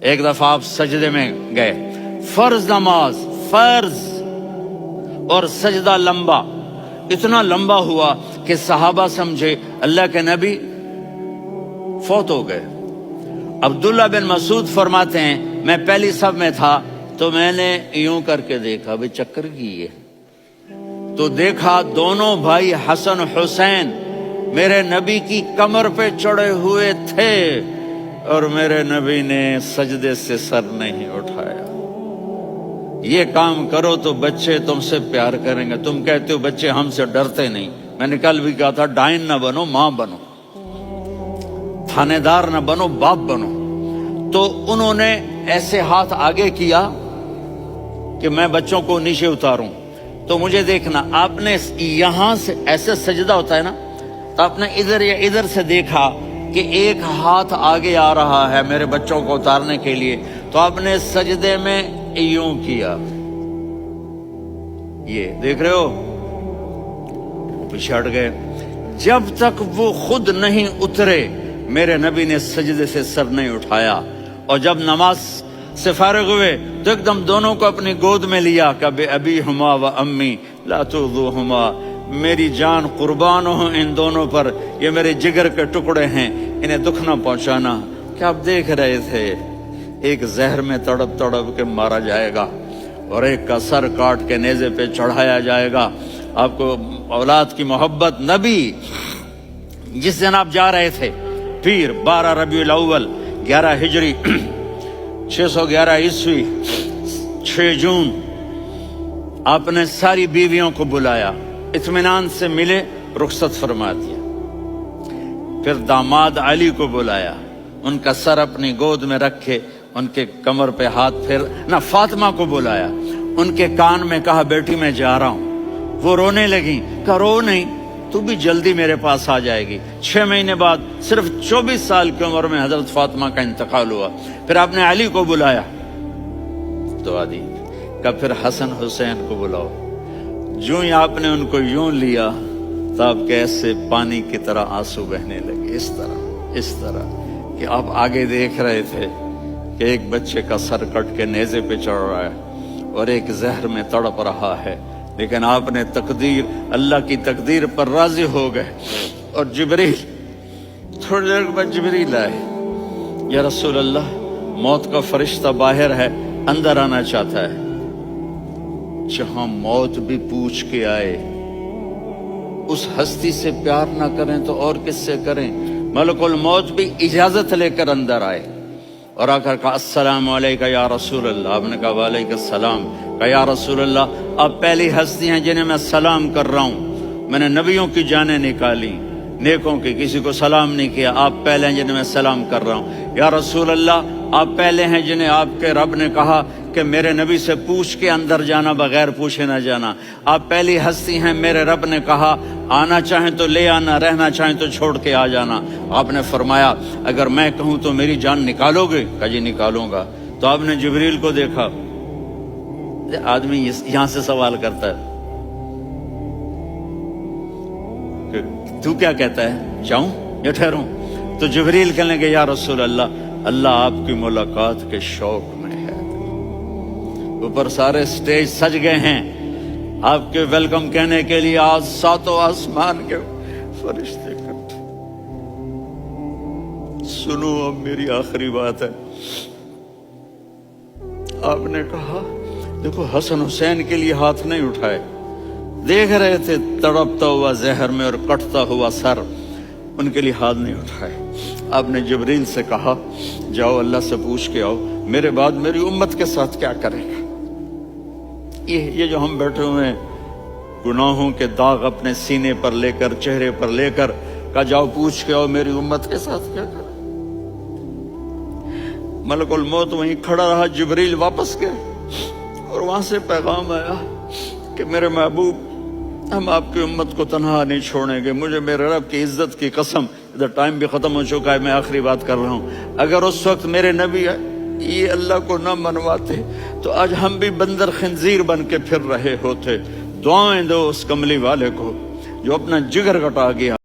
ایک دفعہ آپ سجدے میں گئے، فرض نماز، فرض، اور سجدہ لمبا، اتنا لمبا ہوا کہ صحابہ سمجھے اللہ کے نبی فوت ہو گئے۔ عبداللہ بن مسعود فرماتے ہیں میں پہلی صف میں تھا تو میں نے یوں کر کے دیکھا، بھئی چکر کی ہے، تو دیکھا دونوں بھائی حسن حسین میرے نبی کی کمر پہ چڑھے ہوئے تھے اور میرے نبی نے سجدے سے سر نہیں اٹھایا۔ یہ کام کرو تو بچے تم سے پیار کریں گے۔ تم کہتے ہو بچے ہم سے ڈرتے نہیں، میں نے کل بھی کہا تھا ڈائن نہ بنو، ماں بنو، تھانے دار نہ بنو، باپ بنو۔ تو انہوں نے ایسے ہاتھ آگے کیا کہ میں بچوں کو نیچے اتاروں، تو مجھے دیکھنا، آپ نے یہاں سے ایسے سجدہ ہوتا ہے نا، تو آپ نے ادھر یا ادھر سے دیکھا کہ ایک ہاتھ آگے آ رہا ہے میرے بچوں کو اتارنے کے لیے، تو آپ نے سجدے میں یوں کیا، یہ دیکھ رہے ہو، پیچھے ہٹ گئے۔ جب تک وہ خود نہیں اترے میرے نبی نے سجدے سے سر نہیں اٹھایا، اور جب نماز سے فارغ ہوئے تو ایک دم دونوں کو اپنی گود میں لیا کہ بے ابی ہما و امی لا تؤذوہما، میری جان قربان ہو ان دونوں پر، یہ میرے جگر کے ٹکڑے ہیں، انہیں دکھ نہ پہنچانا۔ کیا آپ دیکھ رہے تھے ایک زہر میں تڑپ تڑپ کے مارا جائے گا اور ایک کا سر کاٹ کے نیزے پہ چڑھایا جائے گا۔ آپ کو اولاد کی محبت، نبی جس دن آپ جا رہے تھے پیر 12 ربیع الاول 11 ہجری 611 عیسوی 6 جون، آپ نے ساری بیویوں کو بلایا، اطمینان سے ملے، رخصت فرما دیا۔ پھر داماد علی کو بلایا، ان کا سر اپنی گود میں رکھے، ان کے کمر پہ ہاتھ پھر نہ، فاطمہ کو بلایا، ان کے کان میں کہا بیٹی میں جا رہا ہوں۔ وہ رونے لگیں، کہا رو نہیں، تو بھی جلدی میرے پاس آ جائے گی۔ 6 مہینے بعد صرف 24 سال کی عمر میں حضرت فاطمہ کا انتقال ہوا۔ پھر آپ نے علی کو بلایا تو آدھی کہ پھر حسن حسین کو بلاؤ۔ جو ہی آپ نے ان کو یوں لیا تو آپ کیسے پانی کی طرح آنسو بہنے لگے، اس طرح کہ آپ آگے دیکھ رہے تھے کہ ایک بچے کا سر کٹ کے نیزے پہ چڑھ رہا ہے اور ایک زہر میں تڑپ رہا ہے، لیکن آپ نے تقدیر، اللہ کی تقدیر پر راضی ہو گئے۔ اور جبریل، تھوڑی دیر بعد جبریل آئے، یا رسول اللہ موت کا فرشتہ باہر ہے، اندر آنا چاہتا ہے۔ جہاں موت بھی پوچھ کے آئے، اس ہستی سے پیار نہ کریں تو اور کس سے کریں؟ ملک الموت بھی اجازت لے کر اندر آئے اور آ کر کہا السلام علیکہ یا رسول اللہ۔ آپ نے کہا وعلیکم السلام۔ کہا یا رسول اللہ آپ پہلی ہستی ہیں جنہیں میں سلام کر رہا ہوں، میں نے نبیوں کی جانیں نکالی، نیکوں کی، کسی کو سلام نہیں کیا، آپ پہلے ہیں جنہیں میں سلام کر رہا ہوں۔ یا رسول اللہ آپ پہلے ہیں جنہیں آپ کے رب نے کہا کہ میرے نبی سے پوچھ کے اندر جانا، بغیر پوچھے نہ جانا۔ آپ پہلی ہستی ہیں، میرے رب نے کہا آنا چاہیں تو لے آنا، رہنا چاہیں تو چھوڑ کے آ جانا۔ آپ نے فرمایا اگر میں کہوں تو میری جان نکالو گے؟ کہا جی نکالوں گا۔ تو آپ نے جبریل کو دیکھا، آدمی یہاں سے سوال کرتا ہے کہ تو کیا کہتا ہے، جاؤں یا ٹھہروں؟ تو جبریل کہنے لگے یا رسول اللہ، اللہ آپ کی ملاقات کے شوق میں ہے۔ اوپر سارے سٹیج سج گئے ہیں آپ کے ویلکم کہنے کے لیے، آج 7 آسمان کے فرشتے اکٹھے۔ سنو اب میری آخری بات ہے۔ آپ نے کہا دیکھو حسن حسین کے لیے ہاتھ نہیں اٹھائے، دیکھ رہے تھے تڑپتا ہوا زہر میں اور کٹتا ہوا سر، ان کے لیے ہاتھ نہیں اٹھائے۔ آپ نے جبریل سے کہا جاؤ اللہ سے پوچھ کے آؤ میرے بعد میری امت کے ساتھ کیا کرے گا۔ یہ جو ہم بیٹھے ہوئے ہیں گناہوں کے داغ اپنے سینے پر لے کر، چہرے پر لے کر، کہا جاؤ پوچھ کے آؤ میری امت کے ساتھ کیا کرے۔ ملک الموت وہیں کھڑا رہا، جبریل واپس گئے اور وہاں سے پیغام آیا کہ میرے محبوب ہم آپ کی امت کو تنہا نہیں چھوڑیں گے، مجھے میرے رب کی عزت کی قسم، ادھر ٹائم بھی ختم ہو چکا ہے، میں آخری بات کر رہا ہوں، اگر اس وقت میرے نبی یہ اللہ کو نہ منواتے تو آج ہم بھی بندر خنزیر بن کے پھر رہے ہوتے۔ دعائیں دو اس کملی والے کو جو اپنا جگر کٹا گیا۔